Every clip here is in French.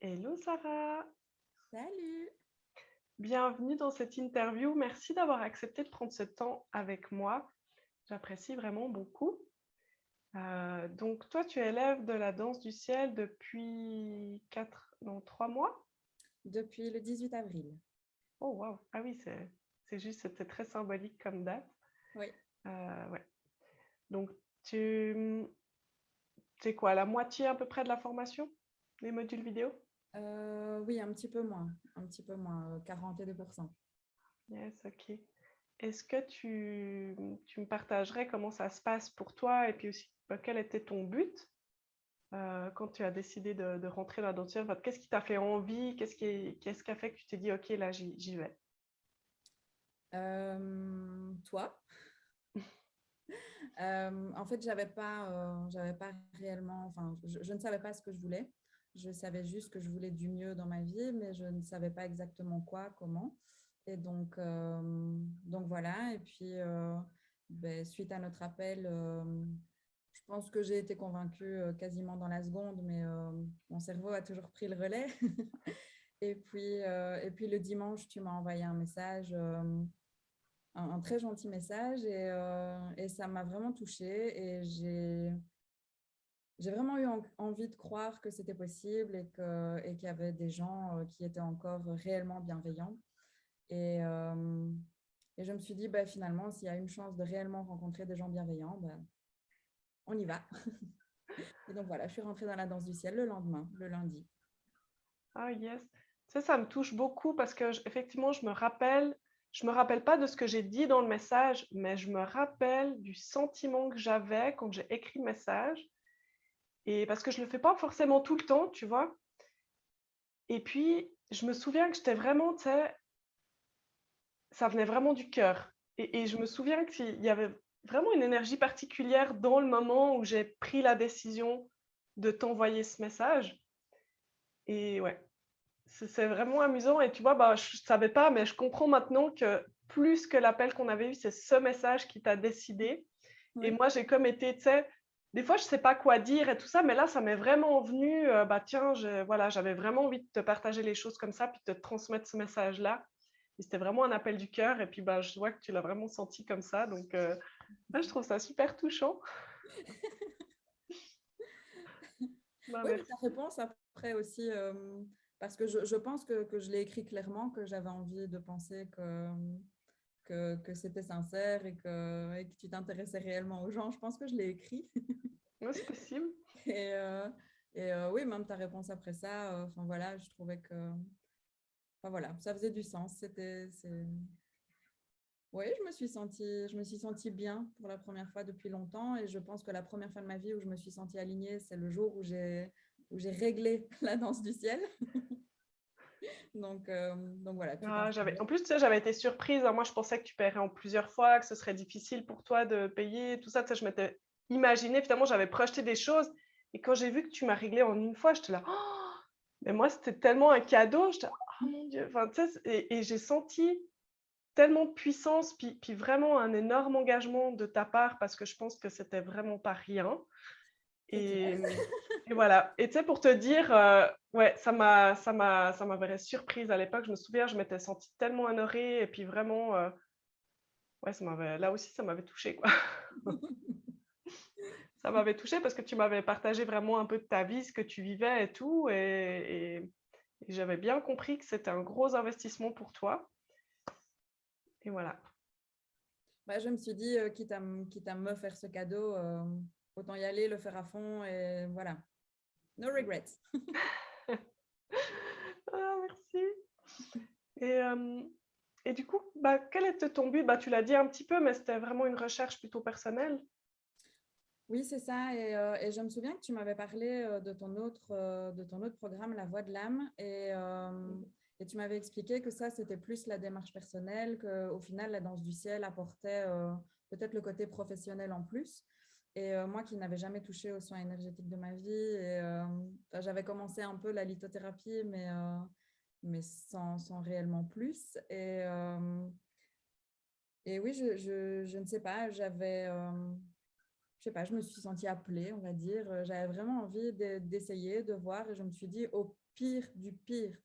Hello Sarah, Salut! bienvenue dans cette interview. Merci d'avoir accepté de prendre ce temps avec moi. J'apprécie vraiment beaucoup. Donc toi, tu es élève de la danse du ciel depuis 3 mois? Depuis le 18 avril. Oh wow, ah oui, c'est juste, c'était très symbolique comme date. Oui. Ouais. Donc tu c'est quoi, la moitié à peu près de la formation, les modules vidéo? Oui, un petit peu moins, 42%. Yes, ok. Est-ce que tu me partagerais comment ça se passe pour toi et puis aussi quel était ton but quand tu as décidé de rentrer dans la danse? Enfin, qu'est-ce qui t'a fait envie? Qu'est-ce qui a fait que tu t'es dit, OK, là, j'y vais? Toi? En fait, j'avais pas réellement, enfin, je ne savais pas ce que je voulais. Je savais juste que je voulais du mieux dans ma vie, mais je ne savais pas exactement quoi, comment. Et donc voilà. Et puis, suite à notre appel, je pense que j'ai été convaincue quasiment dans la seconde, mais mon cerveau a toujours pris le relais. Et puis le dimanche, tu m'as envoyé un message, un très gentil message, et ça m'a vraiment touchée. Et j'ai vraiment eu envie de croire que c'était possible et qu'il y avait des gens qui étaient encore réellement bienveillants. Et je me suis dit, bah, finalement, s'il y a une chance de réellement rencontrer des gens bienveillants, bah, on y va. Et donc voilà, je suis rentrée dans la danse du ciel le lendemain, le lundi. Ah yes. Tu sais, ça me touche beaucoup parce que effectivement, je me rappelle pas de ce que j'ai dit dans le message, mais je me rappelle du sentiment que j'avais quand j'ai écrit le message. Et parce que je le fais pas forcément tout le temps, tu vois. Et puis, je me souviens que j'étais vraiment, tu sais, ça venait vraiment du cœur. Et je me souviens qu'il y avait vraiment une énergie particulière dans le moment où j'ai pris la décision de t'envoyer ce message. Et ouais, c'est vraiment amusant. Et tu vois, bah, je ne savais pas, mais je comprends maintenant que plus que l'appel qu'on avait eu, c'est ce message qui t'a décidé. Et Oui. moi, j'ai comme été, tu sais, des fois, je ne sais pas quoi dire et tout ça, mais là, ça m'est vraiment venu, bah tiens, voilà, j'avais vraiment envie de te partager les choses comme ça, puis de te transmettre ce message-là. Et c'était vraiment un appel du cœur. Et puis, bah, je vois que tu l'as vraiment senti comme ça. Donc, là, je trouve ça super touchant. Bah, Oui, mais ta merci. réponse après aussi, parce que je pense que je l'ai écrit clairement, que j'avais envie de penser que c'était sincère et que tu t'intéressais réellement aux gens. Je pense que je l'ai écrit. Ouais, c'est possible. Et, euh, oui, même ta réponse après ça, enfin voilà, je trouvais que, enfin voilà, ça faisait du sens. Oui, je me suis sentie bien pour la première fois depuis longtemps, et je pense que la première fois de ma vie où je me suis sentie alignée, c'est le jour où j'ai réglé la danse du ciel. Donc voilà, tout en Ah, savoir. en plus, tu sais, j'avais été surprise, hein. Moi, je pensais que tu paierais en plusieurs fois, que ce serait difficile pour toi de payer, tout ça. Tu sais, je m'étais imaginé, finalement, j'avais projeté des choses. Et quand j'ai vu que tu m'as réglé en une fois, j'étais là, oh, mais moi, c'était tellement un cadeau. J'étais, oh mon Dieu. Enfin, tu sais, et j'ai senti tellement de puissance, puis vraiment un énorme engagement de ta part, parce que je pense que c'était vraiment pas rien. C'est clair. Et, et voilà. Et tu sais, pour te dire, ouais, ça m'avait surprise à l'époque. Je me souviens, je m'étais sentie tellement honorée. Et puis vraiment, ouais, là aussi, ça m'avait touchée, quoi. Ça m'avait touchée parce que tu m'avais partagé vraiment un peu de ta vie, ce que tu vivais et tout. Et j'avais bien compris que c'était un gros investissement pour toi. Et voilà. Bah, je me suis dit, quitte à me faire ce cadeau, autant y aller, le faire à fond, et voilà. No regrets. Ah, merci. Et, et du coup, bah, quel était ton but? Bah, tu l'as dit un petit peu, mais c'était vraiment une recherche plutôt personnelle. Oui, c'est ça. Et je me souviens que tu m'avais parlé de ton autre programme, La Voix de l'âme. Et tu m'avais expliqué que ça, c'était plus la démarche personnelle, qu'au final, la danse du ciel apportait peut-être le côté professionnel en plus. Et moi qui n'avais jamais touché aux soins énergétiques de ma vie, enfin, j'avais commencé un peu la lithothérapie, mais sans réellement plus. Et oui, je ne sais pas, je sais pas, je me suis sentie appelée, on va dire. J'avais vraiment envie d'essayer, de voir, et je me suis dit, au pire du pire,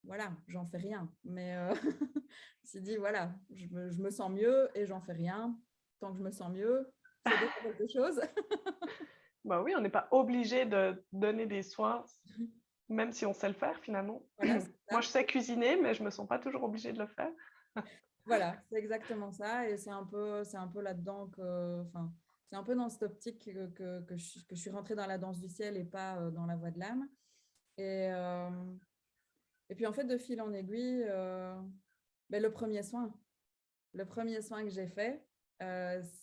voilà, j'en fais rien. Mais je me suis dit, voilà, je me sens mieux et j'en fais rien. Tant que je me sens mieux, c'est déjà quelque chose. Bah oui, on n'est pas obligé de donner des soins, même si on sait le faire finalement. Voilà, c'est Moi, ça. je sais cuisiner, mais je me sens pas toujours obligée de le faire. Voilà, c'est exactement ça. Et c'est un peu là-dedans que, enfin, c'est un peu dans cette optique que je suis rentrée dans la danse du ciel et pas dans la voie de l'âme. Et, euh, et puis en fait, de fil en aiguille, ben, le premier soin que j'ai fait,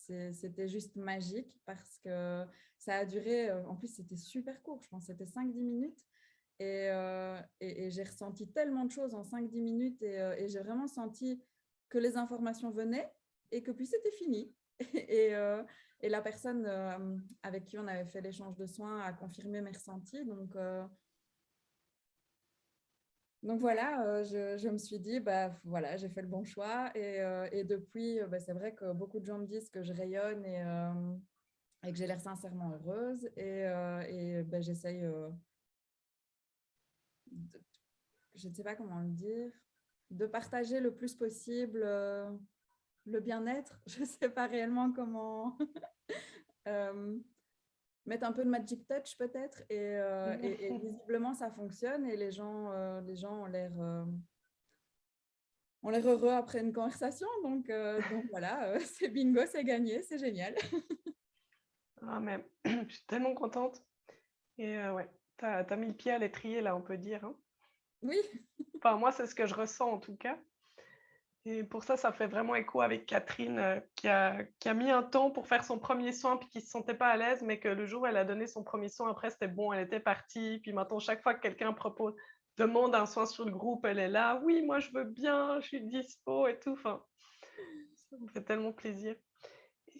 c'était juste magique parce que ça a duré, en plus c'était super court, je pense que c'était 5-10 minutes. Et j'ai ressenti tellement de choses en 5-10 minutes et j'ai vraiment senti que les informations venaient et que puis c'était fini. Et, euh, et la personne avec qui on avait fait l'échange de soins a confirmé mes ressentis. Donc voilà, je me suis dit, bah, voilà, j'ai fait le bon choix. Et depuis, bah, c'est vrai que beaucoup de gens me disent que je rayonne et que j'ai l'air sincèrement heureuse. Bah, j'essaye, je ne sais pas comment le dire, de partager le plus possible le bien-être. Je ne sais pas réellement comment euh, mettre un peu de magic touch peut-être. Et visiblement, ça fonctionne et les gens ont l'air heureux après une conversation. Donc voilà, c'est bingo, c'est gagné, c'est génial. Ah, mais je suis tellement contente. Et ouais, t'as mis le pied à l'étrier, là, on peut dire, hein. Oui, Enfin, moi, c'est ce que je ressens en tout cas. Et pour ça, ça fait vraiment écho avec Catherine, qui a mis un temps pour faire son premier soin, puis qui ne se sentait pas à l'aise, mais que le jour où elle a donné son premier soin, après, c'était bon, elle était partie. Puis maintenant, chaque fois que quelqu'un demande un soin sur le groupe, elle est là. Oui, moi, je veux bien, je suis dispo et tout. Enfin, ça me fait tellement plaisir.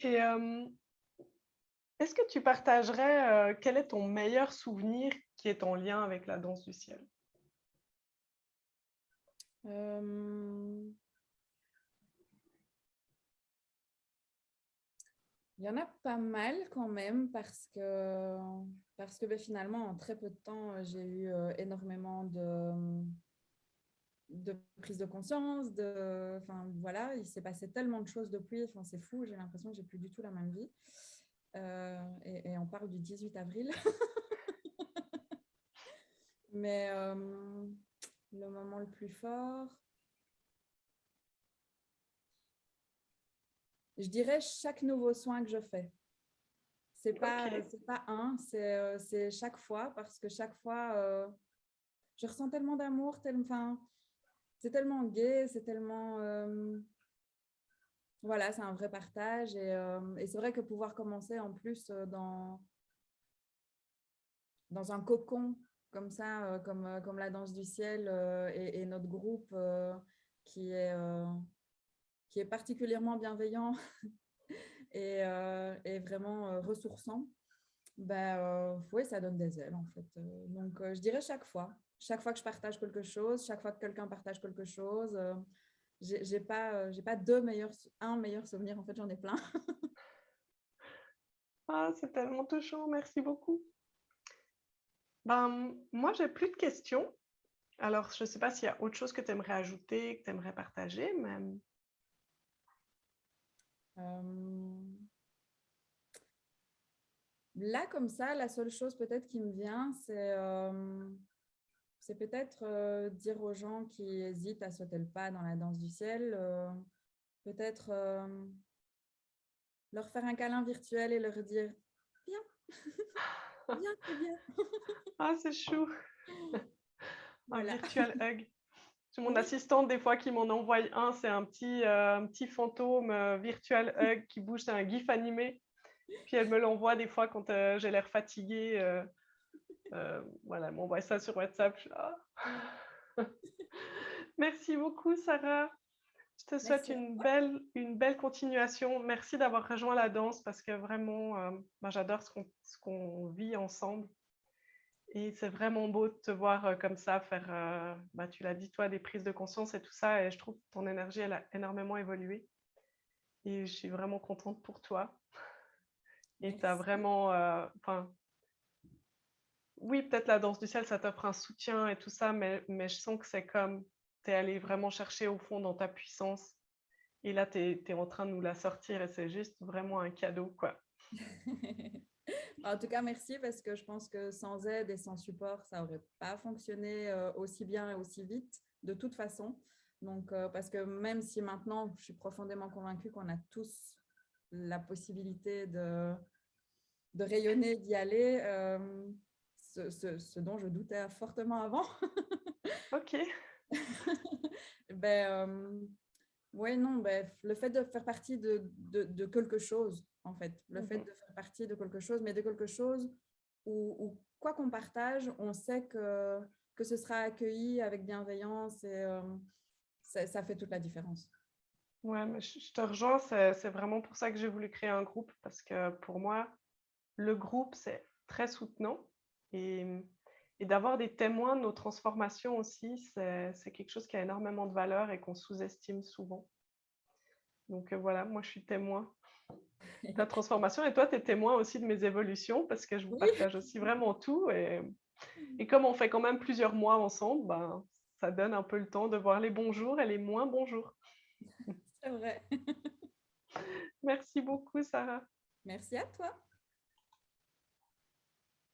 Et est-ce que tu partagerais quel est ton meilleur souvenir qui est en lien avec la danse du ciel? euh, il y en a pas mal quand même parce que ben, finalement, en très peu de temps, j'ai eu énormément de prise de conscience, enfin voilà, il s'est passé tellement de choses depuis, enfin c'est fou, j'ai l'impression que j'ai plus du tout la même vie. Et on parle du 18 avril. Mais le moment le plus fort, je dirais chaque nouveau soin que je fais. Ok. C'est pas un, c'est chaque fois parce que chaque fois, je ressens tellement d'amour, enfin, c'est tellement gai, c'est tellement voilà, c'est un vrai partage et c'est vrai que pouvoir commencer en plus dans un cocon comme ça, comme la danse du ciel et notre groupe qui est, euh, qui est particulièrement bienveillant et vraiment ressourçant, ben, oui, ça donne des ailes en fait. Donc, je dirais chaque fois que je partage quelque chose, chaque fois que quelqu'un partage quelque chose, j'ai pas un meilleur souvenir, en fait, j'en ai plein. Ah, c'est tellement touchant, merci beaucoup. Ben, moi, j'ai plus de questions. Alors, je ne sais pas s'il y a autre chose que tu aimerais ajouter, que tu aimerais partager, mais Euh, Là, comme ça, la seule chose peut-être qui me vient, c'est peut-être dire aux gens qui hésitent à sauter le pas dans la danse du ciel, peut-être leur faire un câlin virtuel et leur dire viens, viens, c'est bien. ah, c'est chou, un Voilà. virtual hug. C'est mon Oui, assistante, des fois, qui m'en envoie un, c'est un petit fantôme virtual hug qui bouge, c'est un gif animé. Puis elle me l'envoie des fois quand j'ai l'air fatiguée. Voilà, elle m'envoie ça sur WhatsApp. Merci beaucoup, Sarah. Je te souhaite merci à toi. une belle continuation. Merci d'avoir rejoint la danse parce que vraiment, moi, j'adore ce qu'on vit ensemble. Et c'est vraiment beau de te voir comme ça faire, bah, tu l'as dit toi, des prises de conscience et tout ça. Et je trouve que ton énergie, elle a énormément évolué. Et je suis vraiment contente pour toi. Et tu as Merci. vraiment, enfin, oui, peut-être la danse du ciel, ça t'offre un soutien et tout ça, mais je sens que c'est comme tu es allé vraiment chercher au fond dans ta puissance et là, tu es en train de nous la sortir et c'est juste vraiment un cadeau, quoi. En tout cas, merci parce que je pense que sans aide et sans support, ça n'aurait pas fonctionné aussi bien et aussi vite, de toute façon. Donc, parce que même si maintenant, je suis profondément convaincue qu'on a tous la possibilité de rayonner, d'y aller, ce dont je doutais fortement avant, OK. ben, ouais, non, ben, le fait de faire partie de quelque chose, en fait, le fait Mmh. de faire partie de quelque chose, mais de quelque chose où quoi qu'on partage, on sait que ce sera accueilli avec bienveillance et ça fait toute la différence. Ouais, mais je te rejoins, c'est vraiment pour ça que j'ai voulu créer un groupe parce que pour moi, le groupe, c'est très soutenant et et d'avoir des témoins de nos transformations aussi, c'est quelque chose qui a énormément de valeur et qu'on sous-estime souvent. Donc, voilà, moi je suis témoin de ta transformation et toi, tu es témoin aussi de mes évolutions parce que je vous Oui, partage aussi vraiment tout et comme on fait quand même plusieurs mois ensemble, ben, ça donne un peu le temps de voir les bons jours et les moins bons jours. c'est vrai. Merci beaucoup, Sarah. Merci à toi.